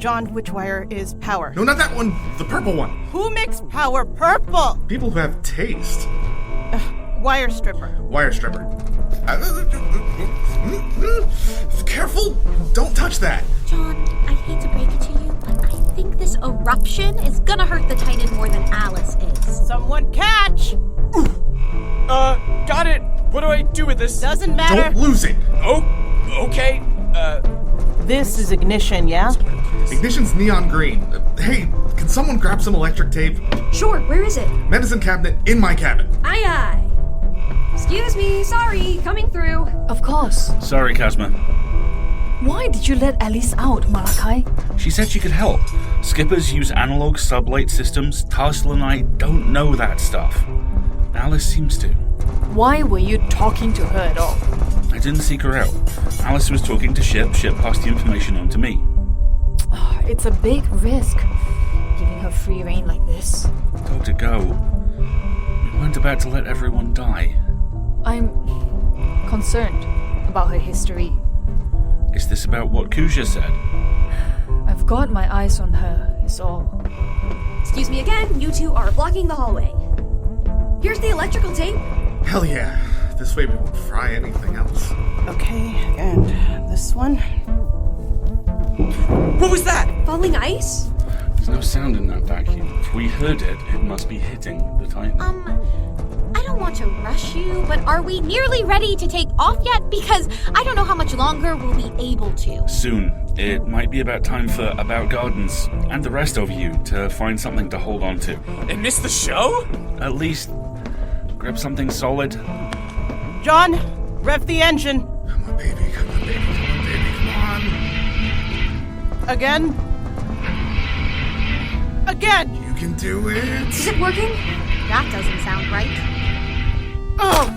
Jawn, which wire is power? No, not that one. The purple one. Who makes power purple? People who have taste. Wire stripper. Wire stripper. Careful! Don't touch that! Jawn, I hate to break it to you, but I think this eruption is gonna hurt the Titan more than Alyss is. Someone catch! Got it! What do I do with this? Doesn't matter. Don't lose it! Oh, okay. This is ignition, yeah? Ignition's neon green. Hey, can someone grab some electric tape? Sure, where is it? Medicine cabinet in my cabin. Aye aye. Excuse me, sorry, coming through. Of course. Sorry, Chasma. Why did you let Alyss out, Malachi? She said she could help. Skippers use analog sublight systems. Tarsul and I don't know that stuff. Alyss seems to. Why were you talking to her at all? I didn't seek her out. Alyss was talking to Ship. Ship passed the information on to me. It's a big risk, giving her free rein like this. Told to go. We weren't about to let everyone die. I'm concerned about her history. Is this about what Kuja said? I've got my eyes on her, is all. Excuse me again, you two are blocking the hallway. Here's the electrical tape. Hell yeah. This way we won't fry anything else. Okay, and this one? What was that? Falling ice? There's no sound in that vacuum. If we heard it, it must be hitting the Titan. I don't want to rush you, but are we nearly ready to take off yet? Because I don't know how much longer we'll be able to. Soon. It might be about time for About Gardens and the rest of you to find something to hold on to. And miss the show? At least grab something solid. Jawn, rev the engine. Come on, baby, come on, baby, come on, baby, come on. Again. Again! You can do it. Is it working? That doesn't sound right. Oh!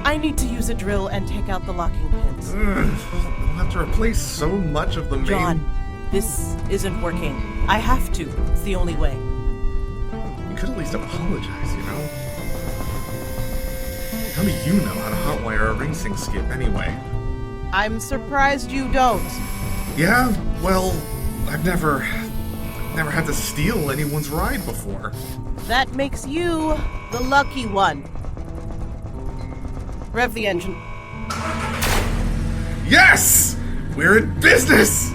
I need to use a drill and take out the locking pins. We'll have to replace so much of the main... Jawn, this isn't working. I have to. It's the only way. You could at least apologize, you know? How do you know how to hotwire a racing skip anyway? I'm surprised you don't. Yeah, well, I've never had to steal anyone's ride before. That makes you the lucky one. Rev the engine. Yes! We're in business!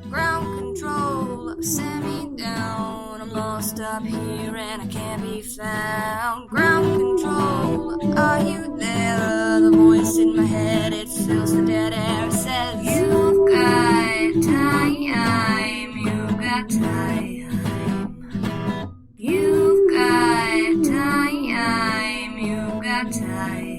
Ground control, send me down. I'm lost up here and I can't be found. Ground control, are you there? The voice in my head, it fills the dead air. It says, you've got time, you've got time. You've got time, you've got time.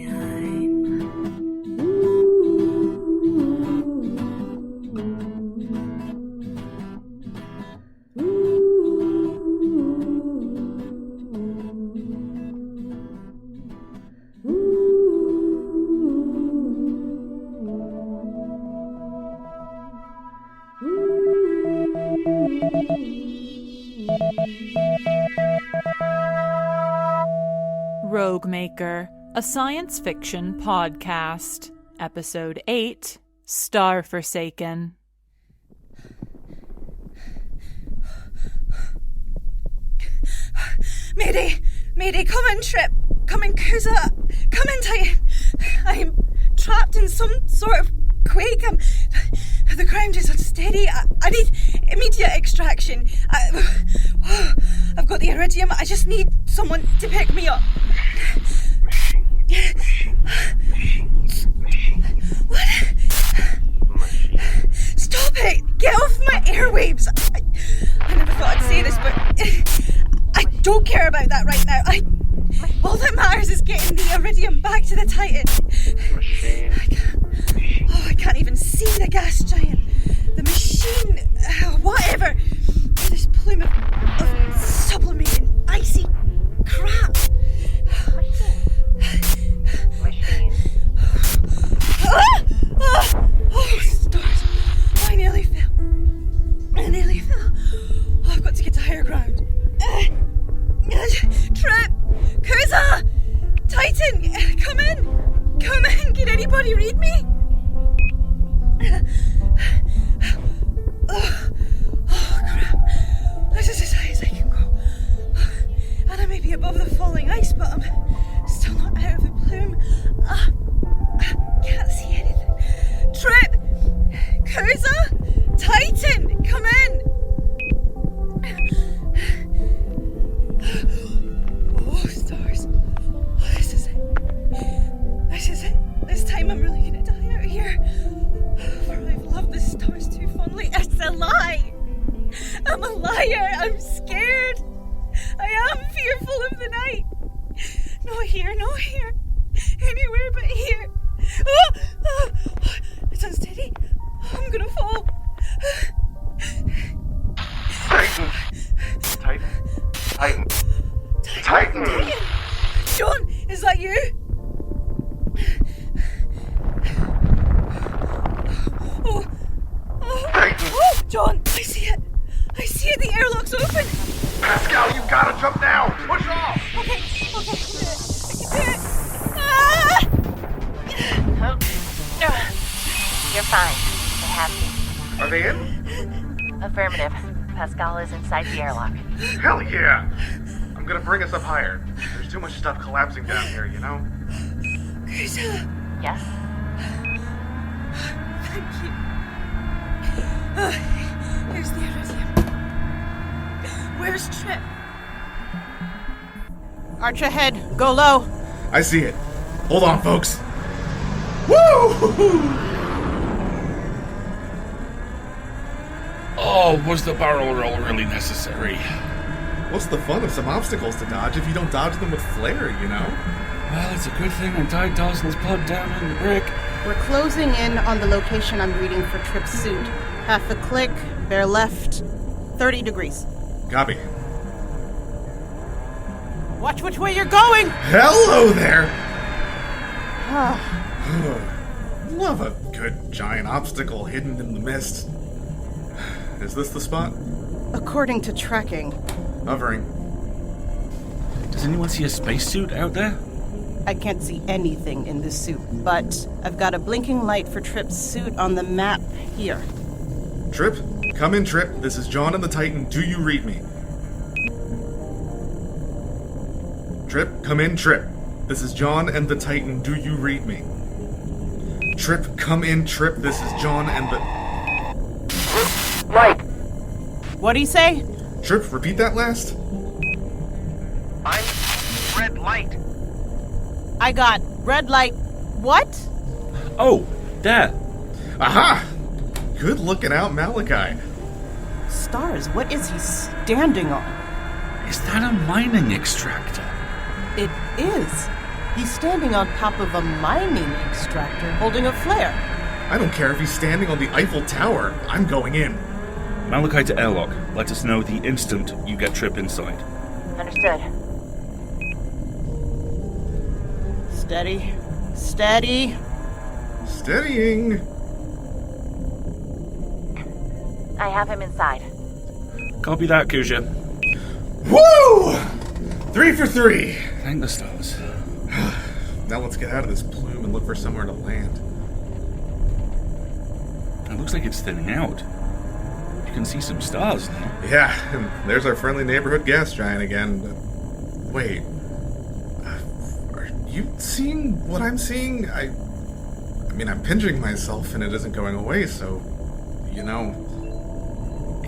ROGUEMAKER, a science fiction podcast. Episode 8, Starforsaken. Mayday! Mayday, come in, Trip! Come in, Kuza! Come in, Titan! I'm trapped in some sort of quake. The ground is unsteady. I need immediate extraction. I've got the iridium. I just need someone to pick me up. What? Stop it! Get off my airwaves! I never thought I'd say this, but I don't care about that right now. All that matters is getting the iridium back to the Titan. I can't even see the gas giant. The machine, whatever. This plume of sublimating, icy crap. Oh, stars. I nearly fell. Oh, I've got to get to higher ground. Trip! anybody read me? Oh, crap. This is as high as I can go. And I may be above the falling ice, but I'm still not out of the plume. Can't see anything. Trip! Kuza! Titan! Come in! Oh, stars. Oh, this is it. This is it. This time I'm really gonna die out here. For I've loved the stars too fondly. It's a lie! I'm a liar! I'm scared! I am fearful of the night! No here, no here! Anywhere but here! Oh! It's unsteady! I'm gonna fall! Titan! Titan! Titan! Titan! Jawn, is that you? Oh! Titan! Oh! Jawn, I see it! I see it! The airlock's open! Pascal, you gotta jump now! Push off! Okay, I can do it! You're fine. They have you. Are they in? Affirmative. Pascal is inside the airlock. Hell yeah! I'm gonna bring us up higher. There's too much stuff collapsing down here, you know? Kuza! Yes? Thank you. Here's the iridium. Where's Trip? Arch ahead. Go low. I see it. Hold on, folks. Woo! Oh, was the barrel roll really necessary? What's the fun of some obstacles to dodge if you don't dodge them with flair, you know? Well, it's a good thing I tied Tarsul's pod down in the brick. We're closing in on the location I'm reading for Trip's suit. Half a click, bear left, 30 degrees. Copy. Watch which way you're going! Hello there! Love a good giant obstacle hidden in the mist. Is this the spot? According to tracking. Hovering. Does anyone see a spacesuit out there? I can't see anything in this suit, but I've got a blinking light for Trip's suit on the map here. Trip? Come in, Trip. This is Jawn and the Titan. Do you read me? Trip? Come in, Trip. This is Jawn and the Titan. Do you read me? Trip? Come in, Trip. This is Jawn and the... Light. What'd he say? Trip, repeat that last? I'm red light. I got red light. What? Oh, there. Aha! Good looking out, Malachi. Stars, what is he standing on? Is that a mining extractor? It is. He's standing on top of a mining extractor holding a flare. I don't care if he's standing on the Eiffel Tower. I'm going in. Malachi to airlock. Let us know the instant you get Trip inside. Understood. Steady. Steady. Steadying. I have him inside. Copy that, Kuja. Woo! 3 for 3. Thank the stars. Now let's get out of this plume and look for somewhere to land. It looks like it's thinning out. You can see some stars now. Yeah, and there's our friendly neighborhood gas giant again. But wait. Are you seeing what I'm seeing? I mean, I'm pinching myself and it isn't going away, so... You know...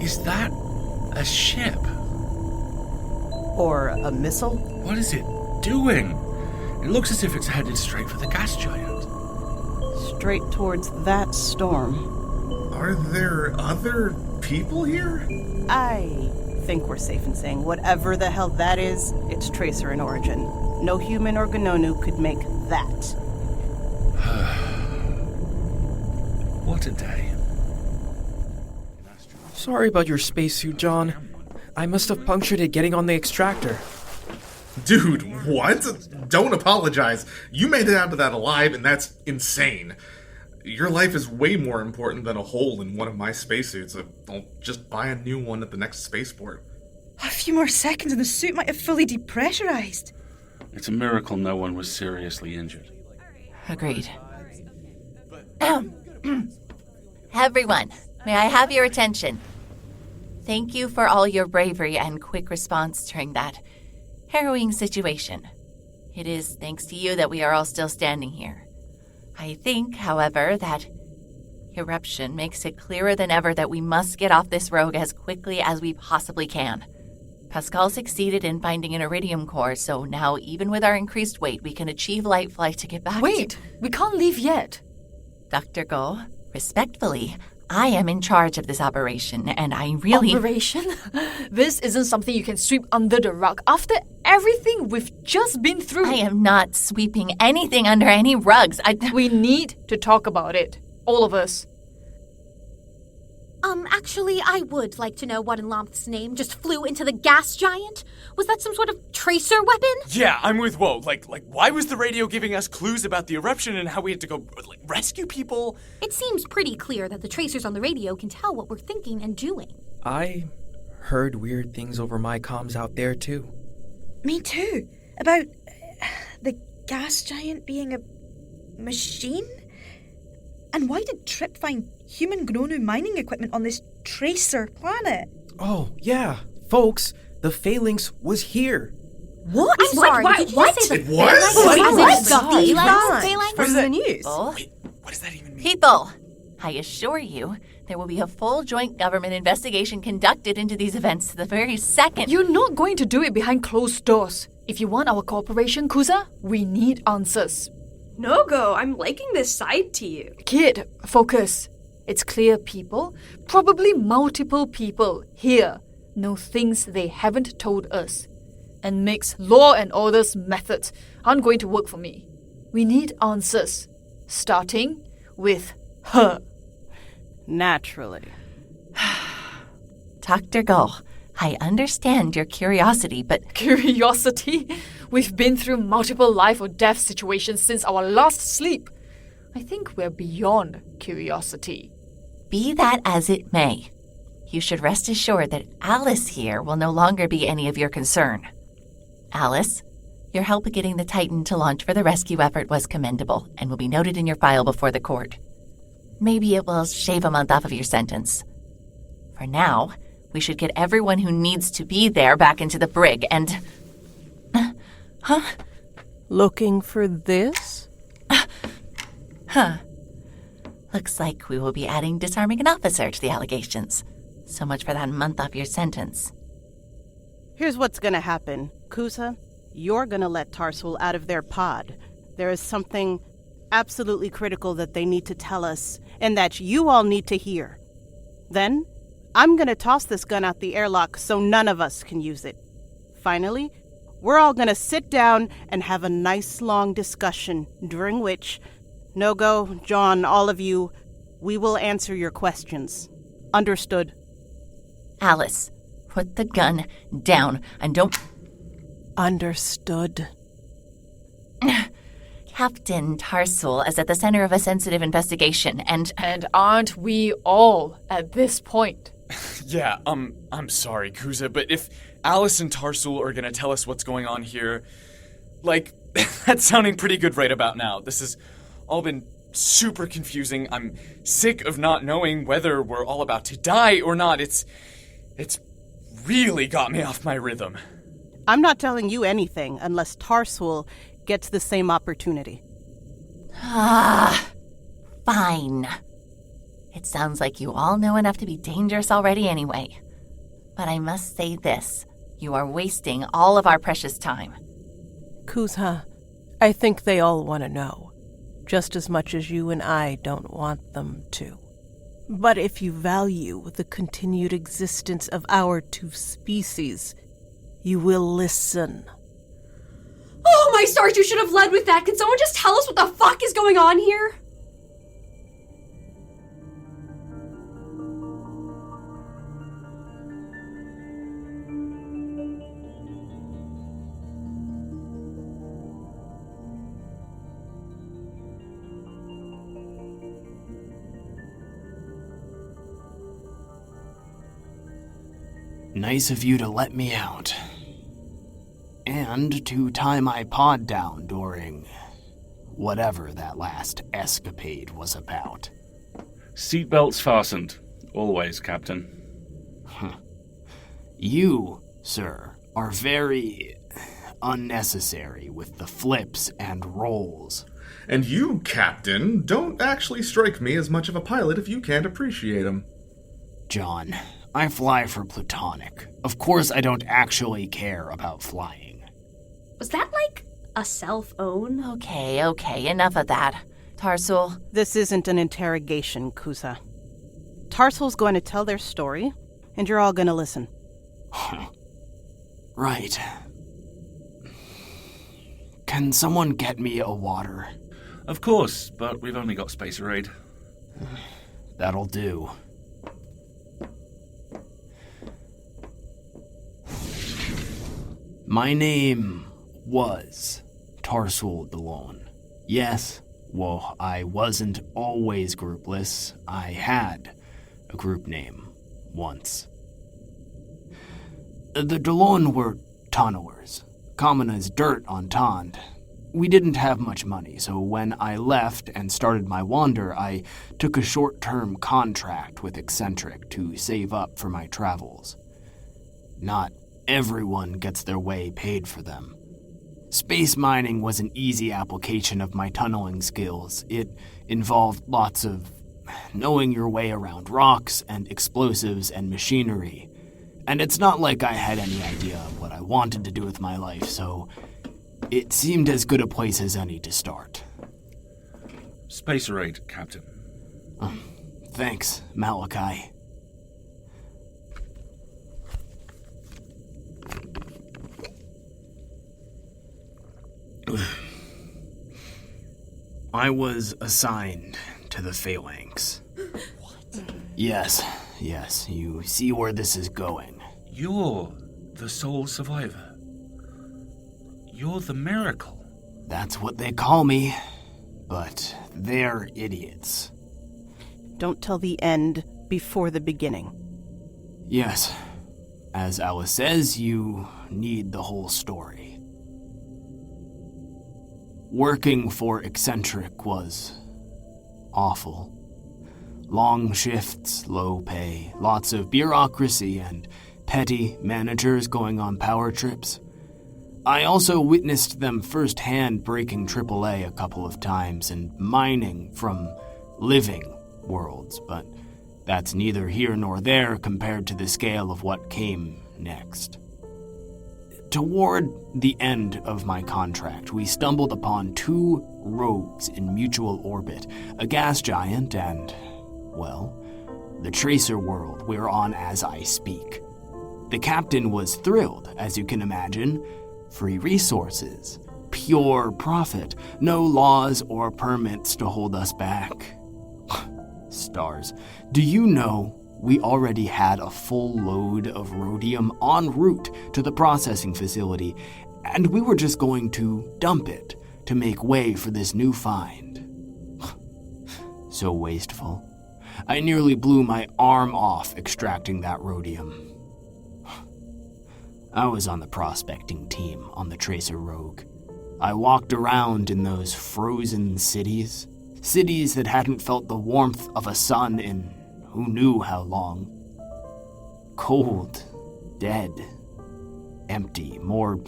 Is that a ship? Or a missile? What is it doing? It looks as if it's headed straight for the gas giant. Straight towards that storm. Are there other people here? I think we're safe in saying whatever the hell that is, it's Tracer in origin. No human or Gnonu could make that. What a day. Sorry about your spacesuit, Jawn. I must have punctured it getting on the extractor. Dude, what? Don't apologize. You made it out of that alive, and that's insane. Your life is way more important than a hole in one of my spacesuits. I'll just buy a new one at the next spaceport. A few more seconds and the suit might have fully depressurized. It's a miracle no one was seriously injured. Agreed. Everyone, may I have your attention? Thank you for all your bravery and quick response during that harrowing situation. It is thanks to you that we are all still standing here. I think, however, that eruption makes it clearer than ever that we must get off this rogue as quickly as we possibly can. Pascal succeeded in finding an iridium core, so now even with our increased weight, we can achieve light flight to get back Wait, we can't leave yet. Dr. Go, respectfully, I am in charge of this operation, and I really... Operation? This isn't something you can sweep under the rug after everything we've just been through. I am not sweeping anything under any rugs. We need to talk about it. All of us. Actually, I would like to know what in Lomth's name just flew into the gas giant. Was that some sort of tracer weapon? Yeah, I'm with Woe. Like, why was the radio giving us clues about the eruption and how we had to go, rescue people? It seems pretty clear that the tracers on the radio can tell what we're thinking and doing. I heard weird things over my comms out there, too. Me too. About the gas giant being a machine? And why did Trip find human Gnonu mining equipment on this tracer planet? Oh, yeah. Folks, the Phalanx was here. What? I'm sorry, did you just say the Phalanx? From the news? Wait, what does that even mean? People, I assure you, there will be a full joint government investigation conducted into these events the very second. You're not going to do it behind closed doors. If you want our cooperation, Kuza, we need answers. No go, I'm liking this side to you. Kid, focus. It's clear people, probably multiple people here, know things they haven't told us. And makes law and order's methods aren't going to work for me. We need answers, starting with her. Naturally. Dr. Gull, I understand your curiosity, but... Curiosity? We've been through multiple life or death situations since our last sleep. I think we're beyond curiosity. Be that as it may, you should rest assured that Alyss here will no longer be any of your concern. Alyss, your help getting the Titan to launch for the rescue effort was commendable and will be noted in your file before the court. Maybe it will shave a month off of your sentence. For now, we should get everyone who needs to be there back into the brig and... Looking for this? Looks like we will be adding disarming an officer to the allegations. So much for that month off your sentence. Here's what's gonna happen. Kusa, you're gonna let Tarsul out of their pod. There is something absolutely critical that they need to tell us, and that you all need to hear. Then, I'm gonna toss this gun out the airlock so none of us can use it. Finally, we're all gonna sit down and have a nice long discussion, during which, Nogo, Jawn, all of you, we will answer your questions. Understood? Alyss, put the gun down and don't... Understood. Captain Tarsul is at the center of a sensitive investigation, and aren't we all at this point? Yeah, I'm sorry, Kuza, but if Alyss and Tarsul are gonna tell us what's going on here, that's sounding pretty good right about now. This has all been super confusing. I'm sick of not knowing whether we're all about to die or not. It's really got me off my rhythm. I'm not telling you anything unless Tarsul gets the same opportunity. Fine. It sounds like you all know enough to be dangerous already anyway. But I must say this. You are wasting all of our precious time. Kuza, I think they all want to know. Just as much as you and I don't want them to. But if you value the continued existence of our two species, you will listen. Oh my stars, you should have led with that. Can someone just tell us what the fuck is going on here? Nice of you to let me out. And to tie my pod down during whatever that last escapade was about. Seatbelts fastened. Always, Captain. You, sir, are very unnecessary with the flips and rolls. And you, Captain, don't actually strike me as much of a pilot if you can't appreciate them. John, I fly for Plutonic. Of course I don't actually care about flying. Was that like a cell phone? Okay, enough of that. Tarsul. This isn't an interrogation, Kusa. Tarsul's going to tell their story, and you're all going to listen. Right. Can someone get me a water? Of course, but we've only got Spacer Aid. That'll do. My name was Tarsul DeLone. Yes, well, I wasn't always groupless. I had a group name once. The DeLone were tunnelers, common as dirt on Tond. We didn't have much money, so when I left and started my wander, I took a short-term contract with Eccentric to save up for my travels. Not everyone gets their way paid for them. Space mining was an easy application of my tunneling skills. It involved lots of knowing your way around rocks and explosives and machinery. And it's not like I had any idea of what I wanted to do with my life, so it seemed as good a place as any to start. Spacer Aid, Captain. Thanks, Malachi. I was assigned to the Phalanx. What? Yes, you see where this is going. You're the sole survivor. You're the miracle. That's what they call me, but they're idiots. Don't tell the end before the beginning. Yes, as Alyss says, you need the whole story. Working for Eccentric was awful. Long shifts, low pay, lots of bureaucracy, and petty managers going on power trips. I also witnessed them firsthand breaking AAA a couple of times and mining from living worlds, but that's neither here nor there compared to the scale of what came next. Toward the end of my contract, we stumbled upon two rogues in mutual orbit, a gas giant and, well, the tracer world we're on as I speak. The captain was thrilled, as you can imagine. Free resources, pure profit, no laws or permits to hold us back. Stars, do you know we already had a full load of rhodium en route to the processing facility, and we were just going to dump it to make way for this new find? So wasteful. I nearly blew my arm off extracting that rhodium. I was on the prospecting team on the Tracer Rogue. I walked around in those frozen cities that hadn't felt the warmth of a sun in who knew how long. Cold, dead, empty, more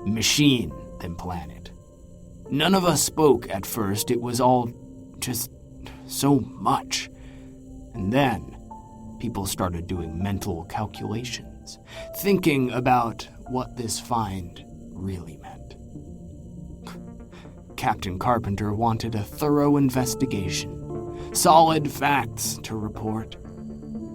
machine than planet. None of us spoke at first. It was all just so much. And then people started doing mental calculations, thinking about what this find really meant. Captain Carpenter wanted a thorough investigation, solid facts to report.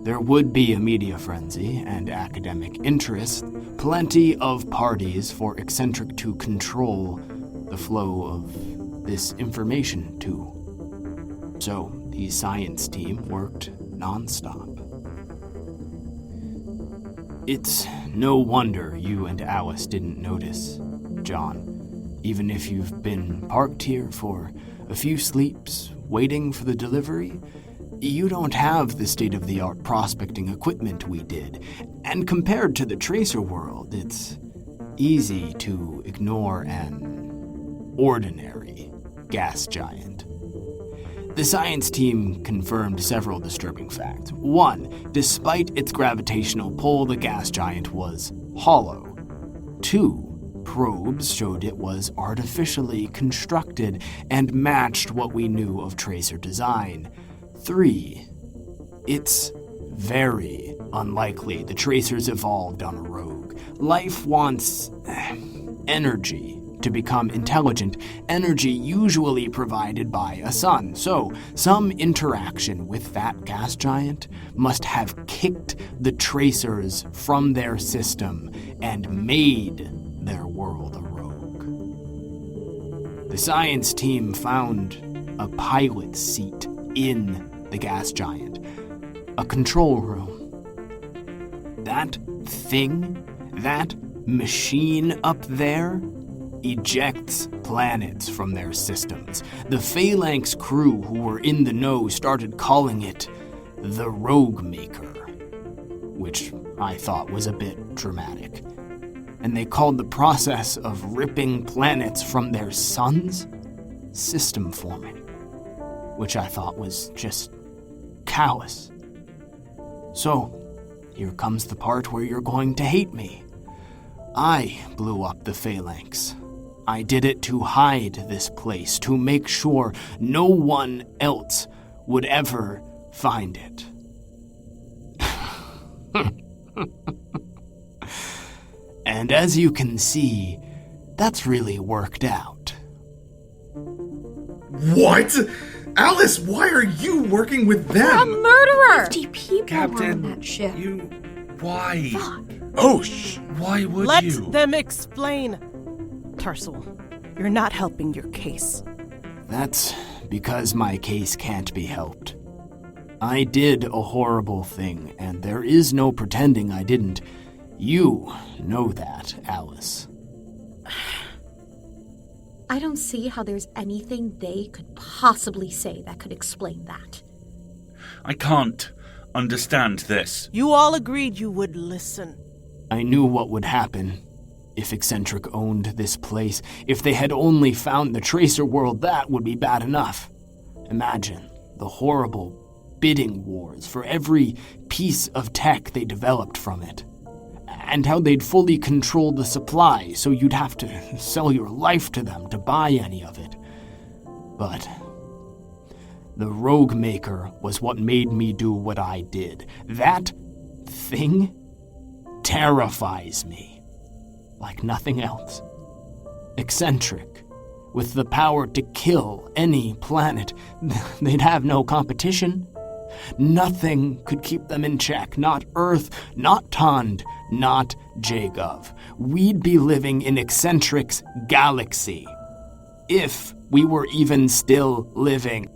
There would be a media frenzy and academic interest, plenty of parties for Eccentric to control the flow of this information to. So the science team worked nonstop. It's no wonder you and Alyss didn't notice, John. Even if you've been parked here for a few sleeps, waiting for the delivery, you don't have the state-of-the-art prospecting equipment we did. And compared to the Tracer world, it's easy to ignore an ordinary gas giant. The science team confirmed several disturbing facts. 1, despite its gravitational pull, the gas giant was hollow. 2, probes showed it was artificially constructed and matched what we knew of tracer design. 3, it's very unlikely the tracers evolved on a rogue. Life wants energy to become intelligent, energy usually provided by a sun. So, some interaction with that gas giant must have kicked the tracers from their system and made their world a rogue. The science team found a pilot seat in the gas giant, a control room. That thing, that machine up there, ejects planets from their systems. The Phalanx crew who were in the know started calling it the ROGUEMAKER, which I thought was a bit dramatic. And they called the process of ripping planets from their suns system forming, which I thought was just callous. So, here comes the part where you're going to hate me. I blew up the Phalanx. I did it to hide this place, to make sure no one else would ever find it. And as you can see, that's really worked out. What? Alyss, why are you working with them? You're a murderer! 50 people Captain, were on that ship. Why? Fuck. Oh, why would Let you? them explain. Tarsul, you're not helping your case. That's because my case can't be helped. I did a horrible thing, and there is no pretending I didn't. You know that, Alyss. I don't see how there's anything they could possibly say that could explain that. I can't understand this. You all agreed you would listen. I knew what would happen if Eccentric owned this place. If they had only found the Tracer world, that would be bad enough. Imagine the horrible bidding wars for every piece of tech they developed from it. And how they'd fully control the supply, so you'd have to sell your life to them to buy any of it. But the ROGUEMAKER was what made me do what I did. That thing terrifies me like nothing else. Eccentric, with the power to kill any planet, they'd have no competition. Nothing could keep them in check. Not Earth, not Tond, not Jagov. We'd be living in Eccentric's galaxy. If we were even still living.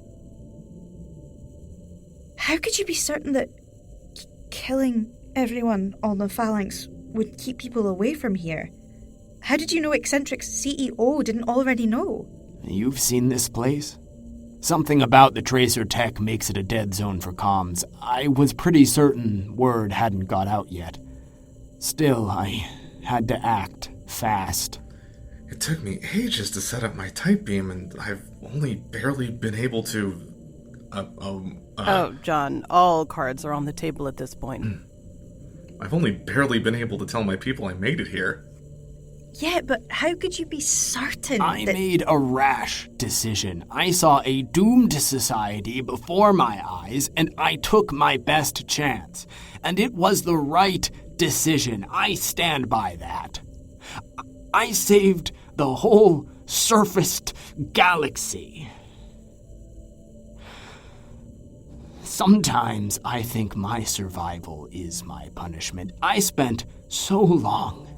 How could you be certain that killing everyone on the Phalanx would keep people away from here? How did you know Eccentric's CEO didn't already know? You've seen this place? Something about the Tracer tech makes it a dead zone for comms. I was pretty certain word hadn't got out yet. Still, I had to act fast. It took me ages to set up my type beam, and I've only barely been able to... Oh, John, all cards are on the table at this point. I've only barely been able to tell my people I made it here. Yeah, but how could you be certain I that... made a rash decision. I saw a doomed society before my eyes, and I took my best chance. And it was the right decision. I stand by that. I saved the whole surfaced galaxy. Sometimes I think my survival is my punishment. I spent so long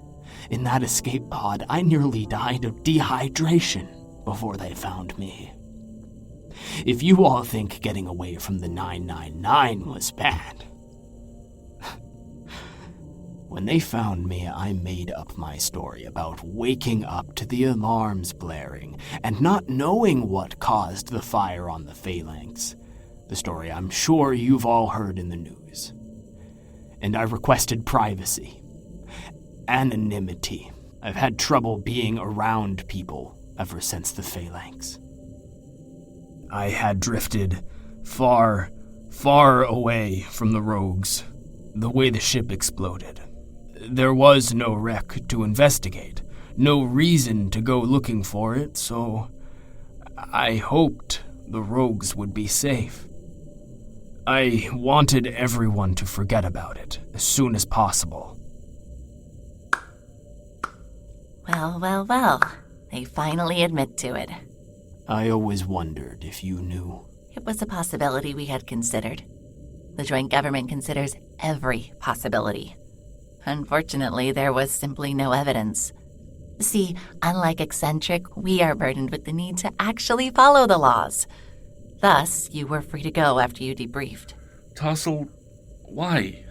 in that escape pod, I nearly died of dehydration before they found me. If you all think getting away from the 999 was bad, when they found me, I made up my story about waking up to the alarms blaring and not knowing what caused the fire on the Phalanx. The story I'm sure you've all heard in the news. And I requested privacy. Anonymity. I've had trouble being around people ever since the Phalanx. I had drifted far, far away from the rogues, the way the ship exploded. There was no wreck to investigate, no reason to go looking for it, so I hoped the rogues would be safe. I wanted everyone to forget about it as soon as possible. Well. They finally admit to it. I always wondered if you knew. It was a possibility we had considered. The joint government considers every possibility. Unfortunately, there was simply no evidence. See, unlike Eccentric, we are burdened with the need to actually follow the laws. Thus, you were free to go after you debriefed. Tarsul, why?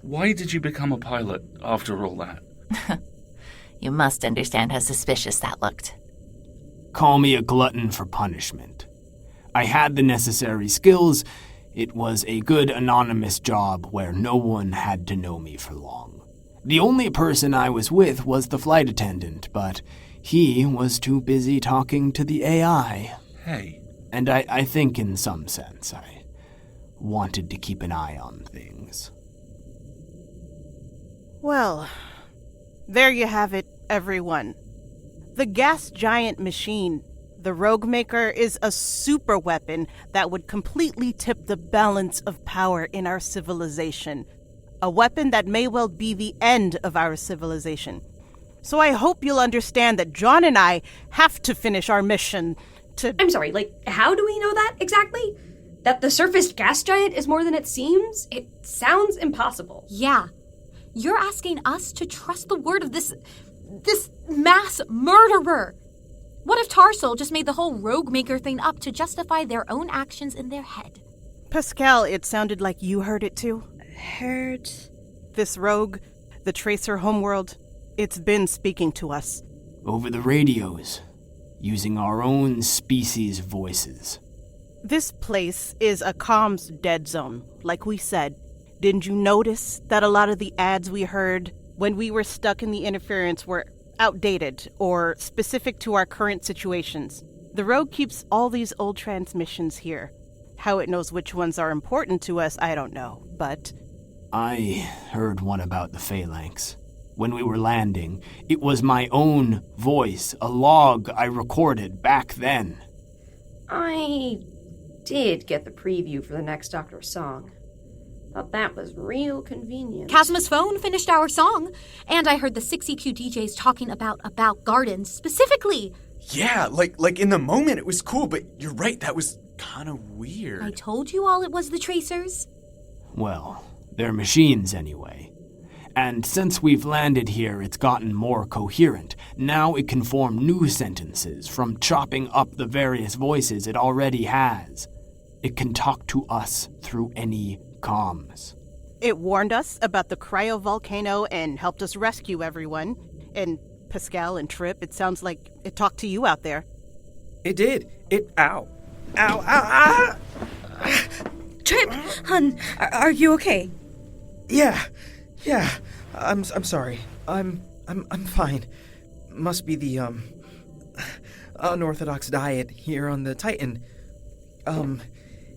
Why did you become a pilot after all that? You must understand how suspicious that looked. Call me a glutton for punishment. I had the necessary skills. It was a good anonymous job where no one had to know me for long. The only person I was with was the flight attendant, but he was too busy talking to the AI. Hey. And I think in some sense I wanted to keep an eye on things. Well, there you have it, everyone. The gas giant machine, the ROGUEMAKER, is a super weapon that would completely tip the balance of power in our civilization. A weapon that may well be the end of our civilization. So I hope you'll understand that Jawn and I have to finish our mission to... I'm sorry, how do we know that exactly? That the surfaced gas giant is more than it seems? It sounds impossible. Yeah. You're asking us to trust the word of this mass murderer. What if Tarsul just made the whole ROGUEMAKER thing up to justify their own actions in their head? Pascal, it sounded like you heard it too. Heard? This rogue, the Tracer homeworld, it's been speaking to us. Over the radios, using our own species' voices. This place is a comms dead zone, like we said. Didn't you notice that a lot of the ads we heard when we were stuck in the interference were outdated or specific to our current situations? The Rogue keeps all these old transmissions here. How it knows which ones are important to us, I don't know, but... I heard one about the Phalanx. When we were landing, it was my own voice, a log I recorded back then. I did get the preview for the next Doctor song. Thought that was real convenient. Chasma's phone finished our song, and I heard the 6EQ DJs talking about gardens specifically. Yeah, like in the moment it was cool, but you're right, that was kind of weird. I told you all it was the Tracers. Well, they're machines anyway. And since we've landed here, it's gotten more coherent. Now it can form new sentences from chopping up the various voices it already has. It can talk to us through any comms. It warned us about the cryovolcano and helped us rescue everyone. And Pascal and Trip, it sounds like it talked to you out there. It did. Ow. Ow, ow, ah! Trip, hun, are you okay? Yeah. I'm sorry. I'm fine. Must be the unorthodox diet here on the Titan.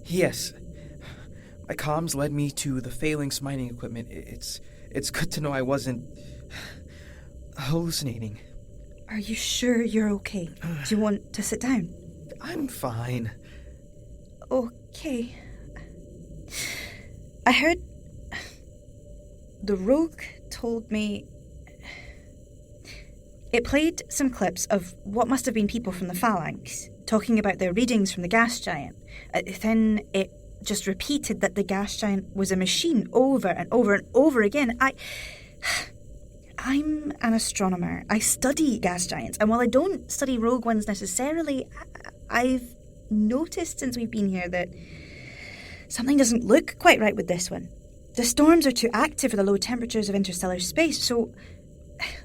Yes. My comms led me to the Phalanx mining equipment. It's good to know I wasn't hallucinating. Are you sure you're okay? Do you want to sit down? I'm fine. Okay. I heard the Rogue told me it played some clips of what must have been people from the Phalanx talking about their readings from the gas giant. Then it just repeated that the gas giant was a machine over and over and over again. I'm an astronomer. I study gas giants, and while I don't study rogue ones necessarily, I've noticed since we've been here that something doesn't look quite right with this one. The storms are too active for the low temperatures of interstellar space, so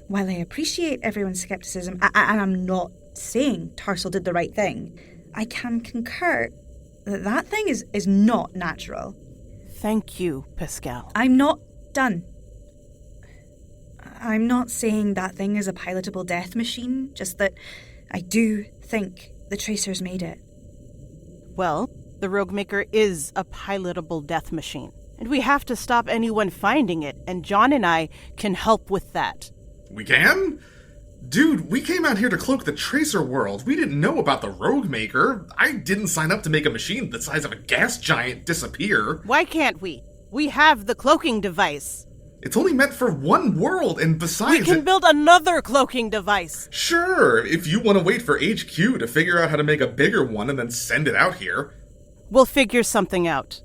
while I appreciate everyone's skepticism, and I'm not saying Tarsul did the right thing, I can concur that thing is not natural. Thank you, Pascal. I'm not done. I'm not saying that thing is a pilotable death machine, just that I do think the Tracers made it. Well, the ROGUEMAKER is a pilotable death machine, and we have to stop anyone finding it, and Jawn and I can help with that. We can? Dude, we came out here to cloak the Tracer world. We didn't know about the ROGUEMAKER. I didn't sign up to make a machine the size of a gas giant disappear. Why can't we? We have the cloaking device. It's only meant for one world, and besides... We can build another cloaking device. Sure, if you want to wait for HQ to figure out how to make a bigger one and then send it out here. We'll figure something out.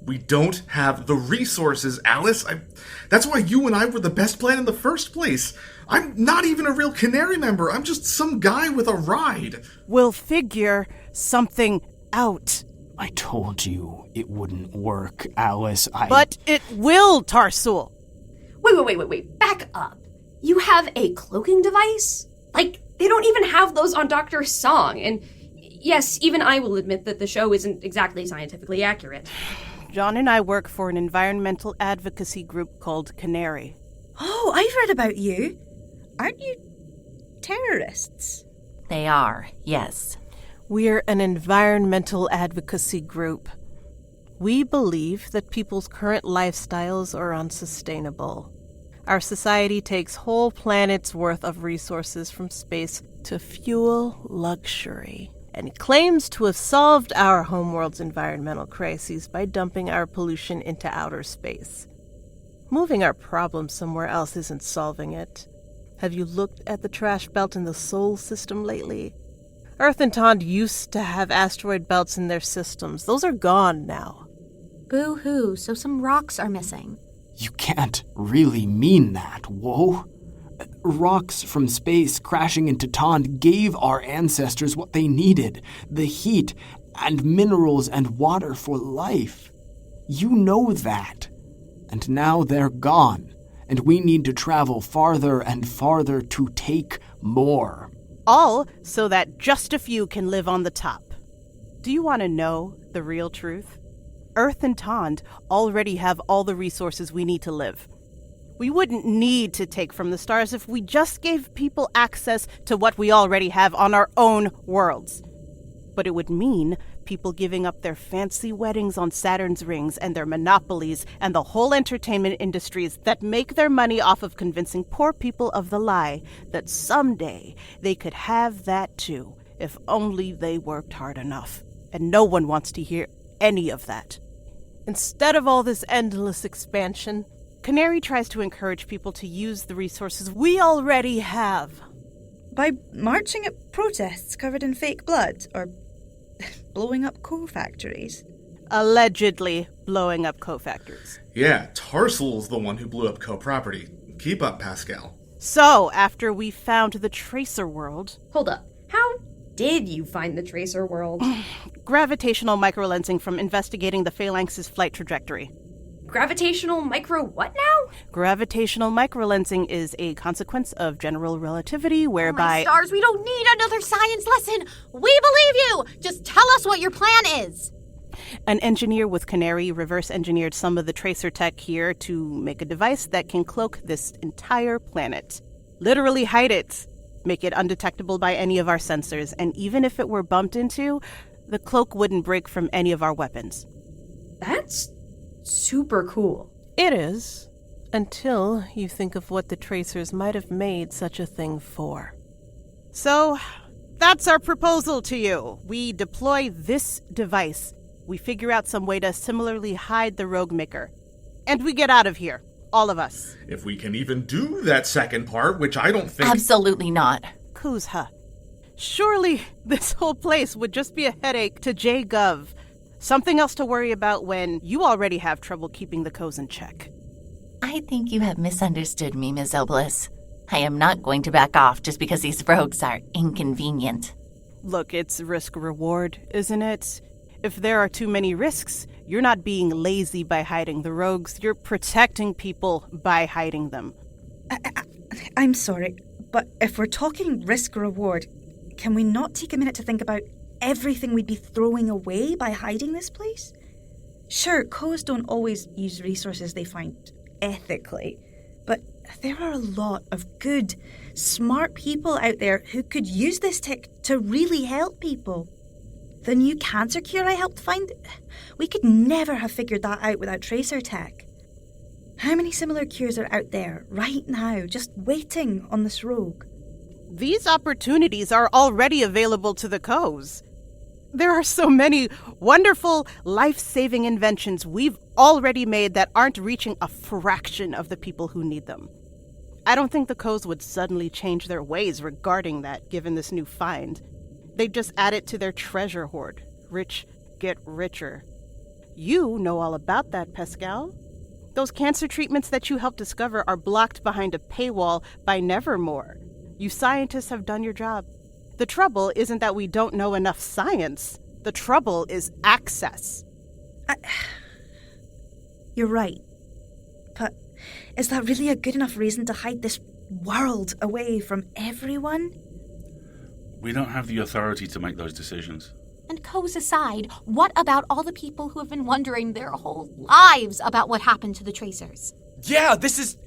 We don't have the resources, Alyss. That's why you and I were the best plan in the first place. I'm not even a real Canary member. I'm just some guy with a ride. We'll figure something out. I told you it wouldn't work, Alyss. But it will, Tarsul. Wait. Back up. You have a cloaking device? Like, they don't even have those on Dr. Song. And yes, even I will admit that the show isn't exactly scientifically accurate. Jawn and I work for an environmental advocacy group called Canary. Oh, I've read about you. Aren't you terrorists? They are, yes. We're an environmental advocacy group. We believe that people's current lifestyles are unsustainable. Our society takes whole planets' worth of resources from space to fuel luxury, and claims to have solved our homeworld's environmental crises by dumping our pollution into outer space. Moving our problem somewhere else isn't solving it. Have you looked at the trash belt in the Sol system lately? Earth and Tond used to have asteroid belts in their systems. Those are gone now. Boo-hoo, so some rocks are missing. You can't really mean that, whoa. Rocks from space crashing into Tond gave our ancestors what they needed, the heat and minerals and water for life. You know that. And now they're gone, and we need to travel farther and farther to take more. All so that just a few can live on the top. Do you want to know the real truth? Earth and Tond already have all the resources we need to live. We wouldn't need to take from the stars if we just gave people access to what we already have on our own worlds. But it would mean people giving up their fancy weddings on Saturn's rings and their monopolies and the whole entertainment industries that make their money off of convincing poor people of the lie that someday they could have that too, if only they worked hard enough. And no one wants to hear any of that. Instead of all this endless expansion, Canary tries to encourage people to use the resources we already have. By marching at protests covered in fake blood, or blowing up coal factories? Allegedly blowing up co-factories. Yeah, Tarsul's the one who blew up co-property. Keep up, Pascal. So, after we found the Tracer world... Hold up. How did you find the Tracer world? Gravitational microlensing from investigating the Phalanx's flight trajectory. Gravitational micro what now? Gravitational microlensing is a consequence of general relativity whereby... Oh my stars, we don't need another science lesson! We believe you! Just tell us what your plan is! An engineer with Canary reverse engineered some of the tracer tech here to make a device that can cloak this entire planet. Literally hide it. Make it undetectable by any of our sensors, and even if it were bumped into, the cloak wouldn't break from any of our weapons. That's super cool. It is, until you think of what the Tracers might have made such a thing for. So, that's our proposal to you. We deploy this device. We figure out some way to similarly hide the ROGUEMAKER. And we get out of here. All of us. If we can even do that second part, which I don't think... Absolutely not. Kuzha, surely this whole place would just be a headache to J-Gov. Something else to worry about when you already have trouble keeping the codes in check. I think you have misunderstood me, Ms. Obelus. I am not going to back off just because these rogues are inconvenient. Look, it's risk-reward, isn't it? If there are too many risks, you're not being lazy by hiding the rogues. You're protecting people by hiding them. I'm sorry, but if we're talking risk-reward, can we not take a minute to think about everything we'd be throwing away by hiding this place? Sure, codes don't always use resources they find ethically, but there are a lot of good, smart people out there who could use this tech to really help people. The new cancer cure I helped find? We could never have figured that out without tracer tech. How many similar cures are out there right now, just waiting on this rogue? These opportunities are already available to the Co's. There are so many wonderful, life-saving inventions we've already made that aren't reaching a fraction of the people who need them. I don't think the Co's would suddenly change their ways regarding that, given this new find. They'd just add it to their treasure hoard. Rich get richer. You know all about that, Pascal. Those cancer treatments that you helped discover are blocked behind a paywall by Nevermore. You scientists have done your job. The trouble isn't that we don't know enough science. The trouble is access. You're right. But is that really a good enough reason to hide this world away from everyone? We don't have the authority to make those decisions. And Co's aside, what about all the people who have been wondering their whole lives about what happened to the Tracers? Yeah, this is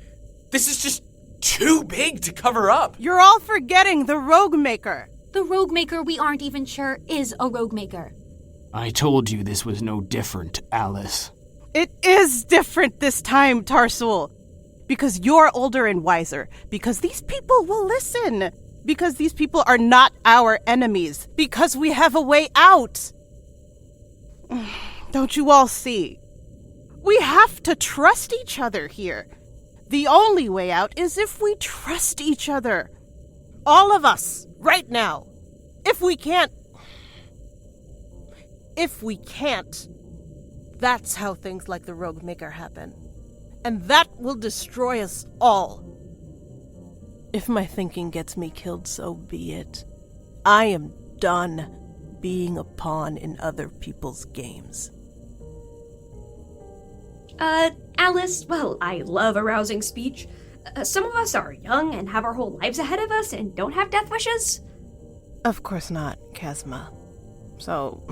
just too big to cover up. You're all forgetting the ROGUEMAKER. The ROGUEMAKER we aren't even sure is a ROGUEMAKER. I told you this was no different, Alyss. It is different this time, Tarsul. Because you're older and wiser. Because these people will listen. Because these people are not our enemies. Because we have a way out. Don't you all see? We have to trust each other here. The only way out is if we trust each other. All of us, right now. If we can't, that's how things like the ROGUEMAKER happen. And that will destroy us all. If my thinking gets me killed, so be it. I am done being a pawn in other people's games. Alyss, well, I love a rousing speech. Some of us are young and have our whole lives ahead of us and don't have death wishes. Of course not, Chasma. So,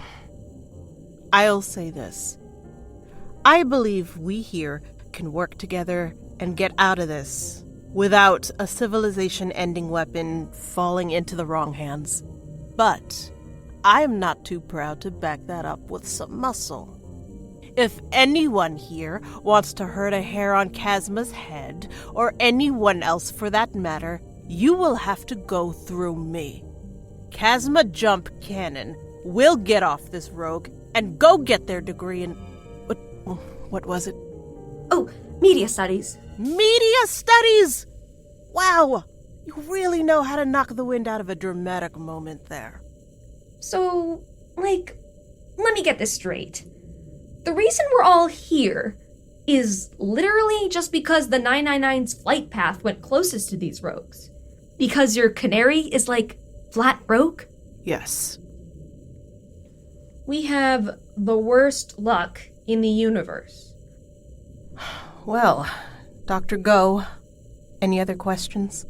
I'll say this. I believe we here can work together and get out of this without a civilization-ending weapon falling into the wrong hands. But I'm not too proud to back that up with some muscle. If anyone here wants to hurt a hair on Chasma's head, or anyone else for that matter, you will have to go through me. Chasma Jump Cannon will get off this rogue and go get their degree in... What was it? Oh, media studies. Media studies! Wow! You really know how to knock the wind out of a dramatic moment there. So, let me get this straight. The reason we're all here is literally just because the 999's flight path went closest to these rogues. Because your canary is, flat broke? Yes. We have the worst luck in the universe. Well, Dr. Go, any other questions?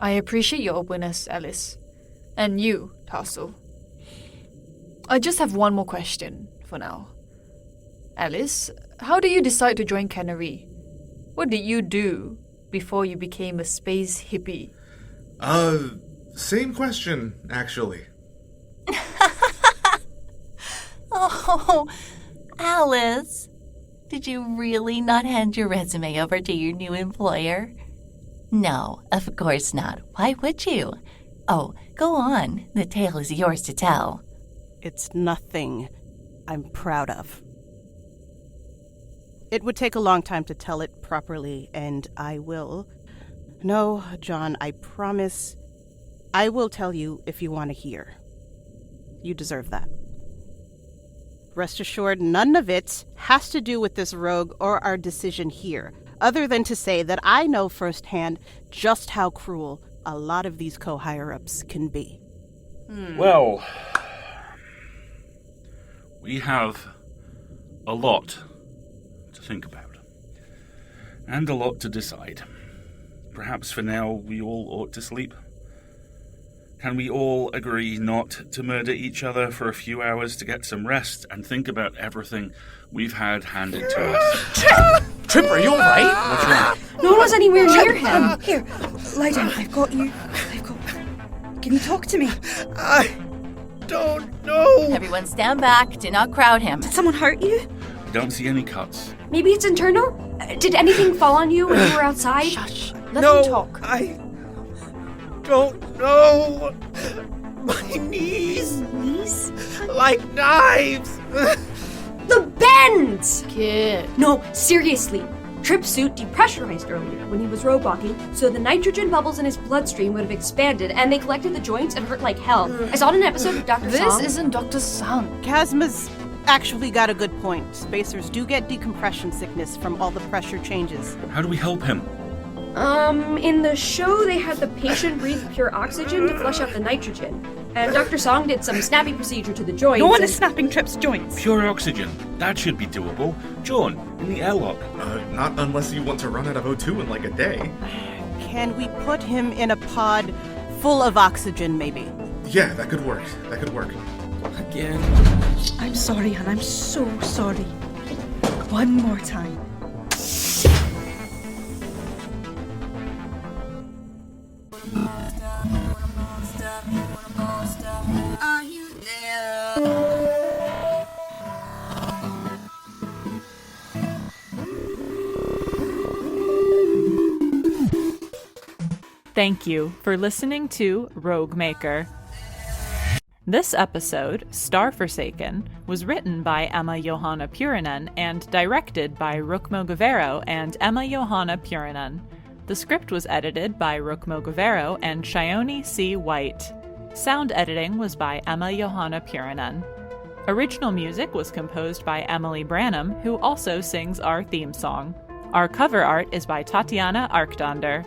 I appreciate your openness, Alyss. And you, Tarsul. I just have one more question for now. Alyss, how did you decide to join Canary? What did you do before you became a space hippie? Same question, actually. Oh, Alyss, did you really not hand your resume over to your new employer? No, of course not. Why would you? Oh, go on. The tale is yours to tell. It's nothing I'm proud of. It would take a long time to tell it properly, and I will. No, Jawn, I promise I will tell you if you want to hear. You deserve that. Rest assured, none of it has to do with this rogue or our decision here, other than to say that I know firsthand just how cruel a lot of these co-higher-ups can be. Well, we have a lot to think about, and a lot to decide. Perhaps for now we all ought to sleep. Can we all agree not to murder each other for a few hours to get some rest and think about everything we've had handed to us? Trip, are you alright? What's wrong? No one was anywhere near him. Here, lie down. I've got you. Can you talk to me? don't know! Everyone stand back. Do not crowd him. Did someone hurt you? Don't see any cuts. Maybe it's internal? Did anything fall on you when you were outside? Shush. Let him talk. I don't know. My knees. Knees? Like knives. The bends! Kid. No, seriously. Trip's suit depressurized earlier when he was road walking, so the nitrogen bubbles in his bloodstream would have expanded, and they collected the joints and hurt like hell. I saw it in an episode of Dr. This Song. isn't Dr. Song. Chasma's actually got a good point. Spacers do get decompression sickness from all the pressure changes. How do we help him? In the show, they had the patient breathe pure oxygen to flush out the nitrogen. And Dr. Song did some snappy procedure to the joints. No one is snapping Trip's joints. Pure oxygen. That should be doable. Jawn, in the airlock. Not unless you want to run out of O2 in like a day. Can we put him in a pod full of oxygen, maybe? Yeah, that could work. Again. I'm sorry, and I'm so sorry. One more time. Are you there? Thank you for listening to ROGUEMAKER. This episode, Starforsaken, was written by Emma Johanna Purinen and directed by Rook Mogavero and Emma Johanna Purinen. The script was edited by Rook Mogavero and Shione C. White. Sound editing was by Emma Johanna Purinen. Original music was composed by Emily Branham, who also sings our theme song. Our cover art is by Tatiana Arkdonder.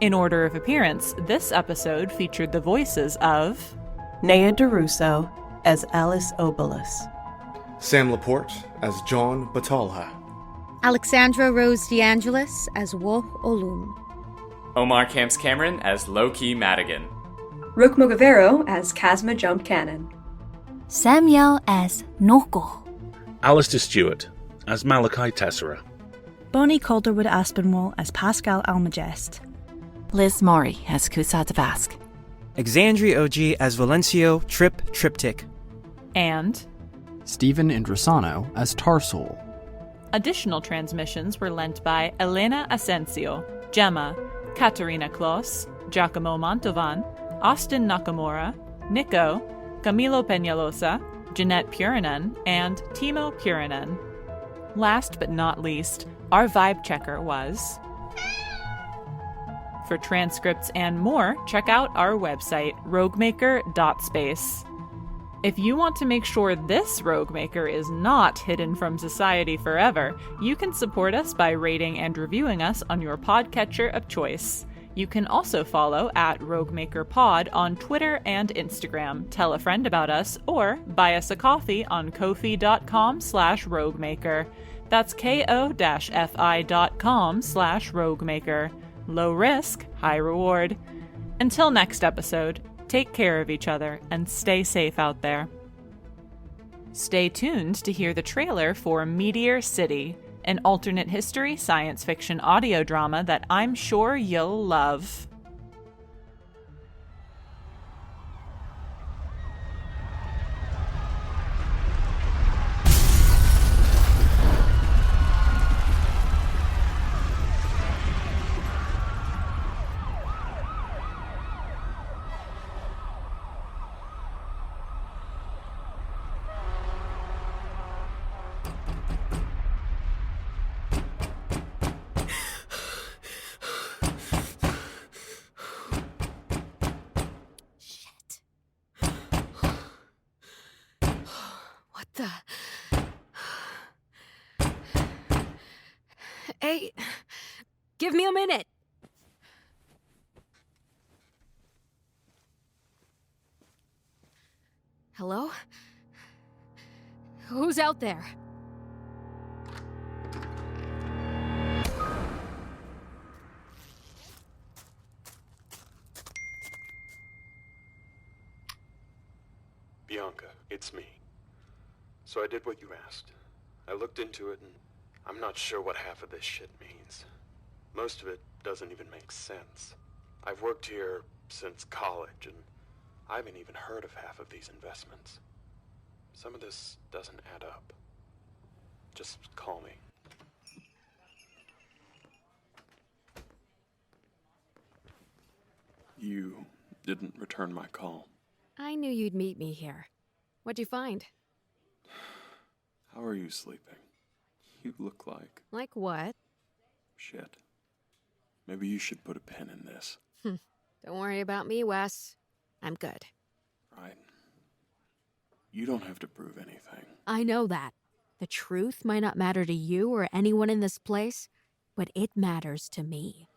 In order of appearance, this episode featured the voices of Nhea Durousseau as Alyss Obelus. Sam LaPorte as Jawn Batalha. Alexandra Rose DeAngelis as Ollum. Omar Camps-Kamrin as Lowkey Madigan. Rook Mogavero as Chasma Jump Cannon. Samuel as Noko. Alasdair Stuart as Malachi Tessera. Bonnie Calderwood Aspinwall as Pascal Almagest. Liz Maury as Kusa Davask. Exandria OG as Valencio Triptych. And Stephen Indrisano as Tarsul. additional transmissions were lent by Elena Asensio, Gemma, Katerina Kloss, Giacomo Mantovan, Austin Nakamura, Nico, Camilo Peñalosa, Jeanette Purinen, and Timo Purinen. Last but not least, our vibe checker was... For transcripts and more, check out our website, roguemaker.space. If you want to make sure this ROGUEMAKER is not hidden from society forever, you can support us by rating and reviewing us on your podcatcher of choice. You can also follow at ROGUEMAKERPod on Twitter and Instagram, tell a friend about us, or buy us a coffee on ko-fi.com/ROGUEMAKER. That's ko-fi.com/ROGUEMAKER. Low risk, high reward. Until next episode, take care of each other and stay safe out there. Stay tuned to hear the trailer for Meteor City, an alternate history science fiction audio drama that I'm sure you'll love. Hey, give me a minute. Hello? Who's out there? Bianca, it's me. So I did what you asked. I looked into it and I'm not sure what half of this shit means. Most of it doesn't even make sense. I've worked here since college, and I haven't even heard of half of these investments. Some of this doesn't add up. Just call me. You didn't return my call. I knew you'd meet me here. What'd you find? How are you sleeping? You look like... Like what? shit. Maybe you should put a pin in this. Don't worry about me, Wes. I'm good. Right. You don't have to prove anything. I know that. The truth might not matter to you or anyone in this place, but it matters to me.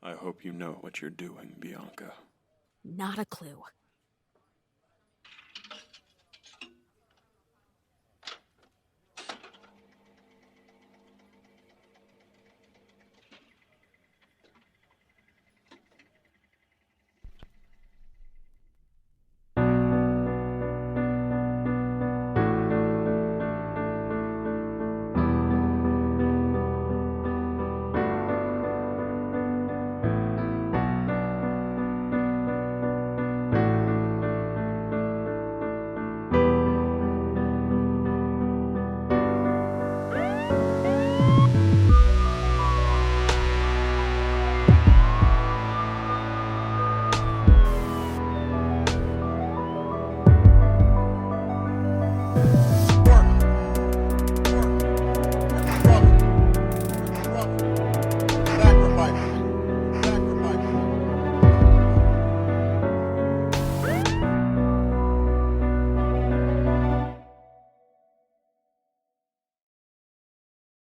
I hope you know what you're doing, Bianca. Not a clue.